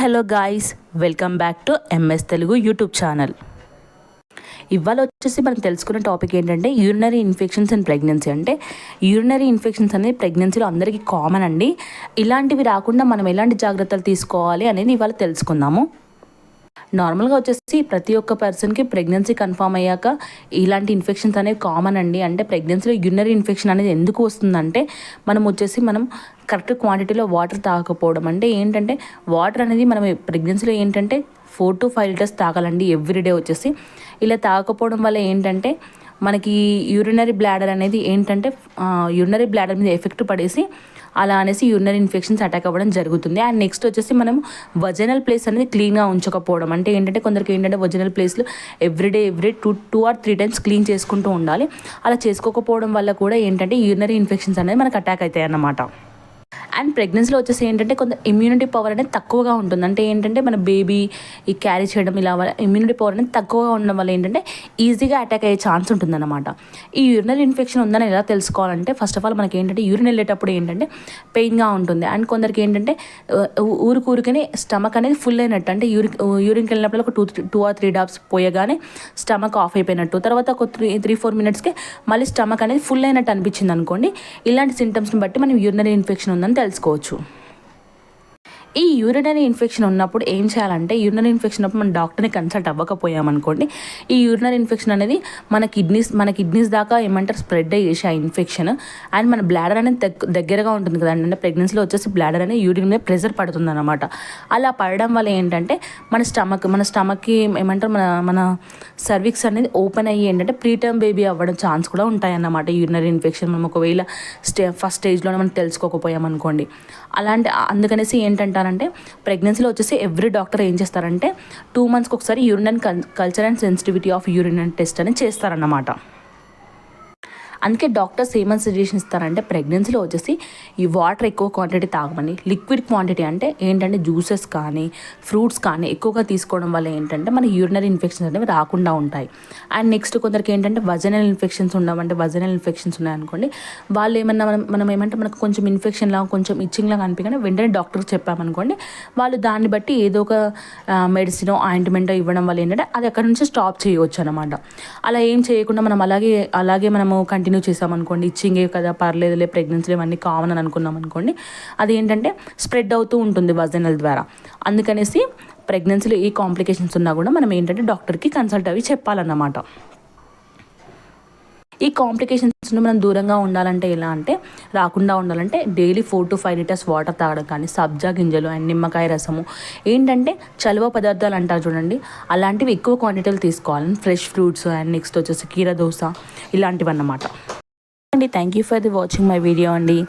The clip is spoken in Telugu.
Hello guys, welcome back to MS Telugu YouTube channel. ఇవాళ వచ్చేసి మనం తెలుసుకున్న టాపిక్ ఏంటంటే యూరినరీ ఇన్ఫెక్షన్స్ అండ్ ప్రెగ్నెన్సీ. అంటే యూరినరీ ఇన్ఫెక్షన్స్ అనేది ప్రెగ్నెన్సీలో అందరికీ కామన్ అండి. ఇలాంటివి రాకుండా మనం ఎలాంటి జాగ్రత్తలు తీసుకోవాలి అనేది ఇవాళ తెలుసుకుందాము. నార్మల్గా వచ్చేసి ప్రతి ఒక్క పర్సన్కి ప్రెగ్నెన్సీ కన్ఫామ్ అయ్యాక ఇలాంటి ఇన్ఫెక్షన్స్ అనేవి కామన్ అండి. అంటే ప్రెగ్నెన్సీలో యూరినరీ ఇన్ఫెక్షన్ అనేది ఎందుకు వస్తుందంటే మనం కరెక్ట్ క్వాంటిటీలో వాటర్ తాగకపోవడం. అంటే ఏంటంటే వాటర్ అనేది మనం ప్రెగ్నెన్సీలో ఏంటంటే 4 to 5 లీటర్స్ తాగాలండి ఎవ్రీడే వచ్చేసి. ఇలా తాగకపోవడం వల్ల ఏంటంటే మనకి యూరినరీ బ్లాడర్ అనేది యూరినరీ బ్లాడర్ మీద ఎఫెక్ట్ పడేసి అలా అనేసి యూరినరీ ఇన్ఫెక్షన్స్ అటాక్ అవ్వడం జరుగుతుంది. అండ్ నెక్స్ట్ వచ్చేసి మనం వజనల్ ప్లేస్ అనేది క్లీన్గా ఉంచకపోవడం. అంటే ఏంటంటే కొందరికి ఏంటంటే వజనల్ ప్లేస్లో ఎవ్రీ 2 or 3 టైమ్స్ క్లీన్ చేసుకుంటూ ఉండాలి. అలా చేసుకోకపోవడం వల్ల కూడా ఏంటంటే యూరినరీ ఇన్ఫెక్షన్స్ అనేది మనకు అటాక్ అవుతాయి అన్నమాట. అండ్ ప్రెగ్నెన్సీలో వచ్చేసి ఏంటంటే కొంత ఇమ్యూనిటీ పవర్ అనేది తక్కువగా ఉంటుంది. అంటే ఏంటంటే మన బేబీ ఈ క్యారీ చేయడం ఇలా ఇమ్యూనిటీ పవర్ అనేది తక్కువగా ఉండడం వల్ల ఏంటంటే ఈజీగా అటాక్ అయ్యే ఛాన్స్ ఉంటుందన్నమాట. ఈ యూరినరీ ఇన్ఫెక్షన్ ఉందని ఎలా తెలుసుకోవాలంటే ఫస్ట్ ఆఫ్ ఆల్ మనకి ఏంటంటే యూరిన్ వెళ్ళేటప్పుడు ఏంటంటే పెయిన్గా ఉంటుంది. అండ్ కొందరికి ఏంటంటే ఊరికనే స్టమక్ అనేది ఫుల్ అయినట్టు, అంటే యూరిన్కి వెళ్ళినప్పుడు ఒక 2 or 3 డాప్స్ పోయగానే స్టమక్ ఆఫ్ అయిపోయినట్టు, తర్వాత ఒక 3-4 మినిట్స్కి మళ్ళీ స్టమక్ అనేది ఫుల్ అయినట్టు అనిపించింది అనుకోండి. ఇలాంటి సింటమ్స్ని బట్టి మనం యూరినరీ ఇన్ఫెక్షన్ ఉందని తెలుసుకోవచ్చు. ఈ యూరినరీ ఇన్ఫెక్షన్ ఉన్నప్పుడు ఏం చేయాలంటే యూరినరీ ఇన్ఫెక్షన్ ఉన్నప్పుడు మన డాక్టర్ని కన్సల్ట్ అవ్వకపోయామనుకోండి, ఈ యూరినరీ ఇన్ఫెక్షన్ అనేది మన కిడ్నీస్ దాకా స్ప్రెడ్ అయ్యేసి ఆ ఇన్ఫెక్షన్. అండ్ మన బ్లాడర్ అనేది దగ్గరగా ఉంటుంది కదండి. అంటే ప్రెగ్నెన్సీలో వచ్చేసి బ్లాడర్ అనేది యూరిన్ మీద ప్రెషర్ పడుతుంది అనమాట. అలా పడడం వల్ల ఏంటంటే మన స్టమక్కి మన సర్విక్స్ అనేది ఓపెన్ అయ్యి ఏంటంటే ప్రీటర్మ్ బేబీ అవ్వడం ఛాన్స్ కూడా ఉంటాయన్నమాట. యూరినరీ ఇన్ఫెక్షన్ మనం ఒకవేళ ఫస్ట్ స్టేజ్లోనే మనం తెలుసుకోకపోయామనుకోండి. అందుకనేసి ఏంటంటారంటే ప్రెగ్నెన్సీలో వచ్చేసి ఎవ్రీ డాక్టర్ ఏం చేస్తారంటే 2 monthsకి ఒకసారి urine culture and sensitivity of urine test అని చేస్తారన్నమాట. అందుకే డాక్టర్స్ ఏమని సజెషన్ ఇస్తారంటే ప్రెగ్నెన్సీలో వచ్చేసి ఈ వాటర్ ఎక్కువ క్వాంటిటీ తాగమని. లిక్విడ్ క్వాంటిటీ అంటే ఏంటంటే జ్యూసెస్ కానీ ఫ్రూట్స్ కానీ ఎక్కువగా తీసుకోవడం వల్ల ఏంటంటే మన యూరినరీ ఇన్ఫెక్షన్స్ అనేవి రాకుండా ఉంటాయి. అండ్ నెక్స్ట్ కొందరికి ఏంటంటే వజనల్ ఇన్ఫెక్షన్స్ ఉన్నాయనుకోండి, వాళ్ళు మనం మనకు కొంచెం ఇన్ఫెక్షన్ లాగా కొంచెం ఇచ్చింగ్ లాగా అనిపించగానే వెంటనే డాక్టర్కి చెప్పామనుకోండి, వాళ్ళు దాన్ని బట్టి ఏదో ఒక మెడిసినో ఆయింట్మెంటో ఇవ్వడం వల్ల ఏంటంటే అది అక్కడ నుంచి స్టాప్ చేయవచ్చు అనమాట. అలా ఏం చేయకుండా మనం అలాగే మనము కంటిన్యూ చేసామనుకోండి, ఇచ్చింగే కదా పర్లేదులే ప్రెగ్నెన్సీలో ఇవన్నీ కామన్ అని అనుకున్నాం అనుకోండి, అది ఏంటంటే స్ప్రెడ్ అవుతూ ఉంటుంది వజనల్ ద్వారా. అందుకనేసి ప్రెగ్నెన్సీలో ఏ కాంప్లికేషన్స్ ఉన్నా కూడా మనం ఏంటంటే డాక్టర్కి కన్సల్ట్ అవి చెప్పాలన్నమాట. ఈ కాంప్లికేషన్స్ మనం దూరంగా ఉండాలంటే ఎలా అంటే రాకుండా ఉండాలంటే డైలీ 4 to 5 లీటర్స్ వాటర్ తాగడం కానీ, సబ్జా గింజలు అండ్ నిమ్మకాయ రసము, ఏంటంటే చలువ పదార్థాలు అంటారు చూడండి, అలాంటివి ఎక్కువ క్వాంటిటీలు తీసుకోవాలి. ఫ్రెష్ ఫ్రూట్స్ అండ్ నెక్స్ట్ వచ్చేసి కీర దోస ఇలాంటివి అన్నమాట అండి. Thank you for the watching my video అండి.